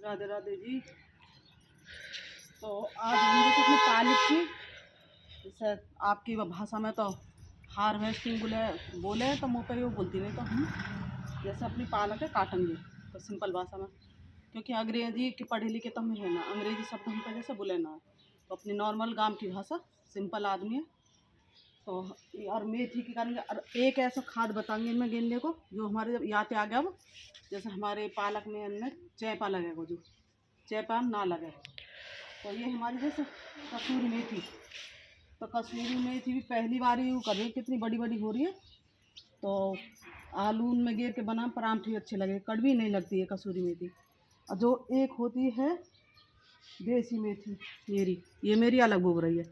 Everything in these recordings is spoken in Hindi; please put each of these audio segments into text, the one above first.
राधे राधे जी। तो आज हम लोग अपने पालक की, जैसे आपकी भाषा में तो हार्वेस्टिंग बोले तो मुँह पे वो बोलती नहीं, तो हम जैसे अपनी पालक है काटेंगे तो सिंपल भाषा में, क्योंकि अंग्रेजी की पढ़े लिखे तो हम है ना, अंग्रेजी शब्द हम पे जैसे बोले ना, तो अपनी नॉर्मल गांव की भाषा सिंपल आदमी है। तो और मेथी की करेंगे, और एक ऐसा खाद बताएंगे इनमें गेंदे को जो हमारे जब याद आ गया। अब जैसे हमारे पालक में इनमें चैपा लगेगा, जो चैपा ना लगे, तो ये हमारी जैसे कसूरी मेथी। तो कसूरी मेथी भी पहली बार ही कर रही है, कितनी बड़ी बड़ी हो रही है। तो आलू में गेर के बना परांठे अच्छे लगे, कड़वी नहीं लगती है कसूरी मेथी। और जो एक होती है देसी मेथी, ये मेरी अलग बोल रही है।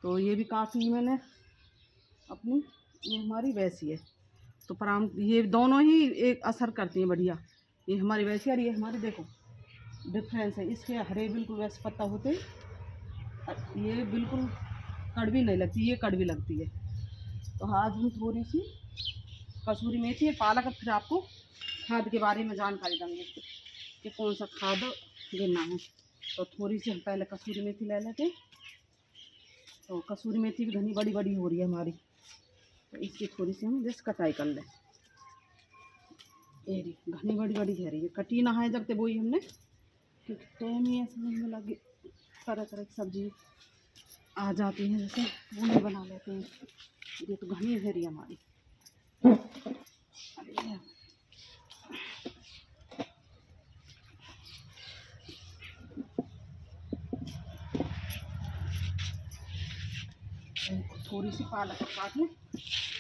तो ये भी काफ़ी मैंने अपनी, ये हमारी वैसी है। तो पराम ये दोनों ही एक असर करती हैं बढ़िया। ये हमारी वैसी और ये हमारी, देखो डिफरेंस है। इसके हरे बिल्कुल वैसे पत्ता होते हैं, ये बिल्कुल कड़वी नहीं लगती, ये कड़वी लगती है। तो आज हम थोड़ी सी कसूरी मेथी है, पालक, फिर आपको खाद के बारे में जानकारी देंगे कि कौन सा खाद देना है। तो थोड़ी सी हम पहले कसूरी मेथी ले लेते हैं। तो कसूरी मेथी भी घनी बड़ी बड़ी हो रही है हमारी, तो इसकी थोड़ी सी हम जैसे कटाई कर लें। ये घनी बड़ी बड़ी है रही है, कटी ना है जब तक वही हमने, क्योंकि टाइम ही ऐसे नहीं लगे, तरह तरह की सब्जी आ जाती हैं, जैसे वो नहीं बना लेते हैं। ये तो घनी है रही हमारी। थोड़ी सी पालक काट लें,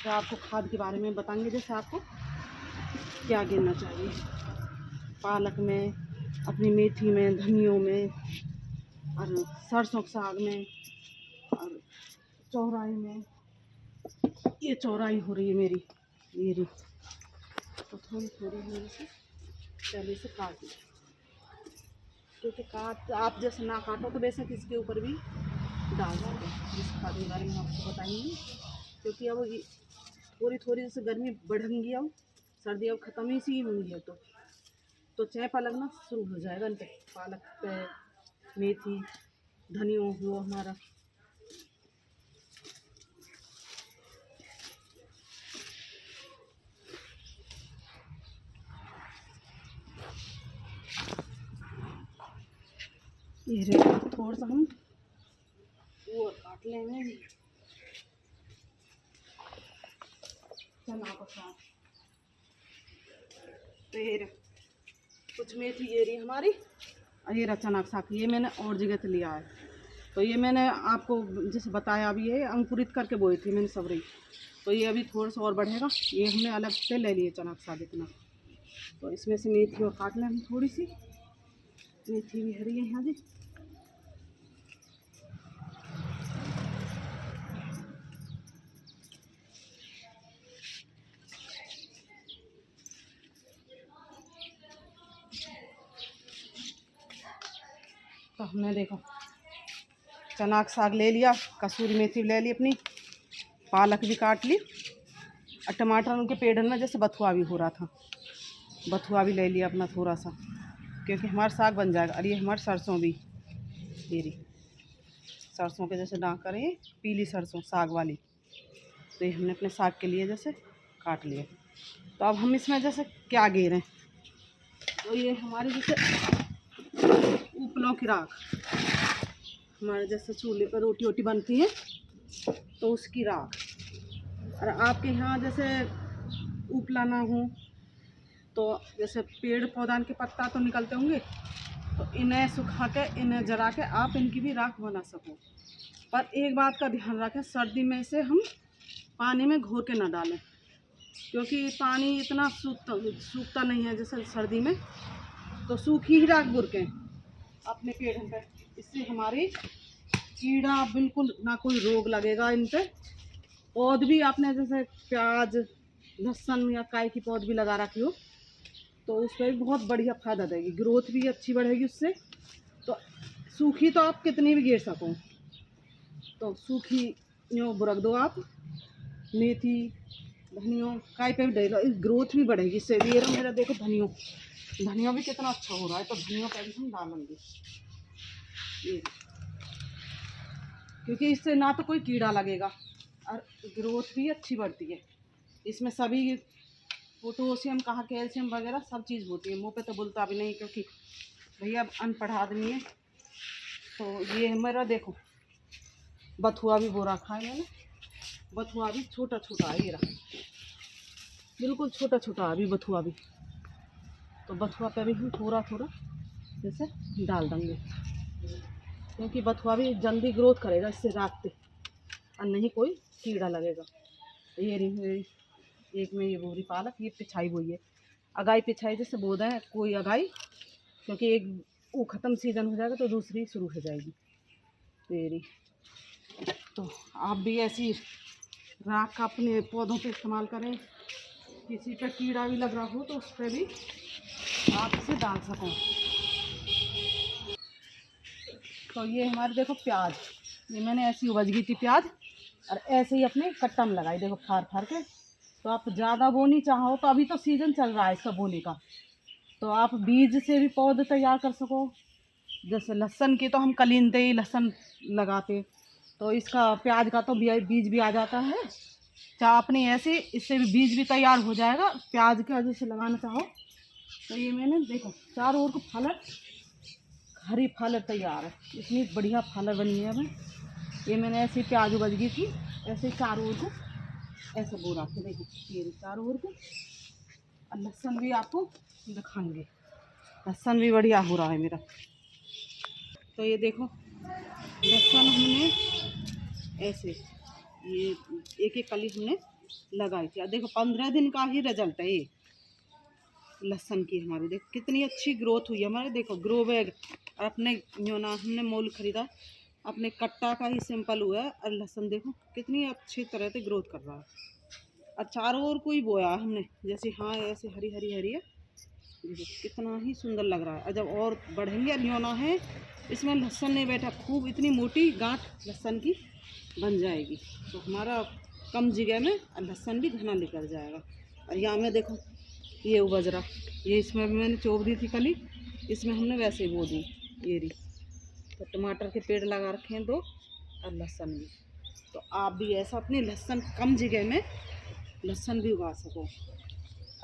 तो आपको खाद के बारे में बताएंगे, जैसे आपको क्या गिनना चाहिए पालक में, अपनी मेथी में, धनियों में, और सरसों के साग में, और चौराई में। ये चौराई हो रही है मेरी, ये रही। तो थोड़ी थोड़ी मेरे से पहले से काट लें, क्योंकि काट आप जैसे ना काटो तो बेशक इसके ऊपर भी डाल दोगे। जिस खाद के बारे में आपको बताएंगे, क्योंकि अब ये थोड़ी थोड़ी जैसे गर्मी बढ़ेंगी, अब सर्दी अब ख़त्म ही सी होंगी है, तो चैपा लगना शुरू हो जाएगा इन पे, पालक पे, मेथी, धनिया हुआ हमारा। ये रे थोड़ा सा हम वो काट लेंगे चना को साथ। तो ये कुछ मेथी ये रही हमारी, और ये चना का साग, ये मैंने और जगह से लिया है। तो ये मैंने आपको जैसे बताया, अभी ये अंकुरित करके बोई थी मैंने सब रही। तो ये अभी थोड़ा सा और बढ़ेगा, ये हमने अलग से ले लिए चना का साग इतना। तो इसमें से मेथी और काट लें हम, थोड़ी सी मेथी भी हरी है यहाँ जी। तो हमने देखो चना का साग ले लिया, कसूरी मेथी ले ली अपनी, पालक भी काट ली, और टमाटर उनके पेड़ में जैसे बथुआ भी हो रहा था, बथुआ भी ले लिया अपना थोड़ा सा, क्योंकि हमारा साग बन जाएगा। और ये हमारी सरसों भी, ये सरसों के जैसे डाँक करें, पीली सरसों साग वाली, तो ये हमने अपने साग के लिए जैसे काट लिए। तो अब हम इसमें जैसे क्या गेरें, तो ये हमारी जैसे उपलों की राख, हमारे जैसे चूल्हे पर रोटी वोटी बनती है तो उसकी राख। और आपके यहाँ जैसे उपला ना हो, तो जैसे पेड़ पौधा के पत्ता तो निकलते होंगे, तो इन्हें सुखा के, इन्हें जला के आप इनकी भी राख बना सको। पर एक बात का ध्यान रखें, सर्दी में इसे हम पानी में घोर के ना डालें, क्योंकि पानी इतना सूखता नहीं है जैसे सर्दी में, तो सूखी ही राख बुरकें अपने पेड़ पर। इससे हमारी कीड़ा बिल्कुल ना, कोई रोग लगेगा इन पे। पौध भी आपने जैसे प्याज, लहसुन या काय की पौध भी लगा रखी हो, तो उस पर बहुत बढ़िया फ़ायदा देगी, ग्रोथ भी अच्छी बढ़ेगी उससे। तो सूखी तो आप कितनी भी गिर सको, तो सूखी यूँ बुरक दो आप, मेथी, धनिया काय पे भी डालो, ग्रोथ भी बढ़ेगी इससे। ये रहा मेरा देखो धनिया, धनिया भी कितना अच्छा हो रहा है, तो धनिया पे भी हम डालेंगे ये, क्योंकि इससे ना तो कोई कीड़ा लगेगा और ग्रोथ भी अच्छी बढ़ती है। इसमें सभी पोटेशियम कहा, कैल्शियम वगैरह सब चीज़ होती है। मुँह पे तो बोलता भी नहीं, क्योंकि भैया अब अनपढ़ आदमी है। तो ये मेरा देखो बथुआ भी बो रखा है मैंने, बथुआ भी छोटा छोटा है, ये रहा बिल्कुल छोटा छोटा अभी बथुआ भी। तो बथुआ पे भी हम थोड़ा थोड़ा जैसे डाल देंगे, क्योंकि बथुआ भी जल्दी ग्रोथ करेगा इससे रात पे, और नहीं कोई कीड़ा लगेगा। ये रही एक में ये बोरी पालक, ये पिछाई बोई है, अगाई पिछाई जैसे बोद है कोई अगाई, क्योंकि एक वो ख़त्म सीजन हो जाएगा तो दूसरी शुरू हो जाएगी। तो ये रही। तो आप भी ऐसी राख का अपने पौधों पे इस्तेमाल करें। किसी पे कीड़ा भी लग रहा हो तो उस पर भी आप इसे डाल सकें। तो ये हमारे देखो प्याज, ये मैंने ऐसी उपज गई थी प्याज, और ऐसे ही अपने कट्टा में लगाई देखो फाड़ फाड़ के। तो आप ज़्यादा बोनी चाहो तो अभी तो सीज़न चल रहा है इसका बोने का, तो आप बीज से भी पौधे तैयार कर सको। जैसे लहसुन की तो हम कलीनते ही लहसुन लगाते, तो इसका प्याज का तो बीज भी आ जाता है। चाहे अपने ऐसे इससे भी बीज भी तैयार हो जाएगा प्याज का, जैसे लगाना चाहो। तो ये मैंने देखो चारों ओर को फलर, हरी फलर तैयार है, इतनी बढ़िया फलर बनी है। हमें ये मैंने ऐसे प्याज उबज गई थी, ऐसे चारों ओर को ऐसे बो रहा था देखो, ये चारों ओर को। और लहसुन भी आपको दिखाएंगे, लहसुन भी बढ़िया हो रहा है मेरा। तो ये देखो लहसुन हमने ऐसे ये एक एक कली हमने लगाई थी, देखो 15 दिन का ही रिजल्ट है ये लहसुन की हमारी। देखो कितनी अच्छी ग्रोथ हुई है हमारे, देखो ग्रो बैग अपने जो ना हमने मोल खरीदा अपने कट्टा का ही सिंपल हुआ है, और लहसुन देखो कितनी अच्छी तरह से ग्रोथ कर रहा है। और चारों ओर को ही बोया हमने, जैसे हाँ ऐसे हरी हरी हरी है, देखो कितना ही सुंदर लग रहा है। और जब और बढ़ेंगे अरियोना है इसमें लहसुन नहीं बैठा, खूब इतनी मोटी गांठ लहसुन की बन जाएगी, तो हमारा कम जगह में लहसुन भी घना निकल जाएगा। और यहाँ में देखो ये उपज रहा, ये इसमें भी मैंने चोप दी थी कली, इसमें हमने वैसे बो दी ये रही। तो टमाटर के पेड़ लगा रखे हैं 2, और लहसुन भी। तो आप भी ऐसा अपनी लहसुन कम जगह में लहसुन भी उगा सको।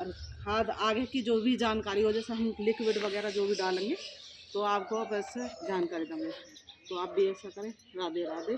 और खाद आगे की जो भी जानकारी हो, जैसे हम लिक्विड वगैरह जो भी डालेंगे तो आपको आप ऐसे जानकारी देंगे। तो आप भी ऐसा करें। राधे राधे।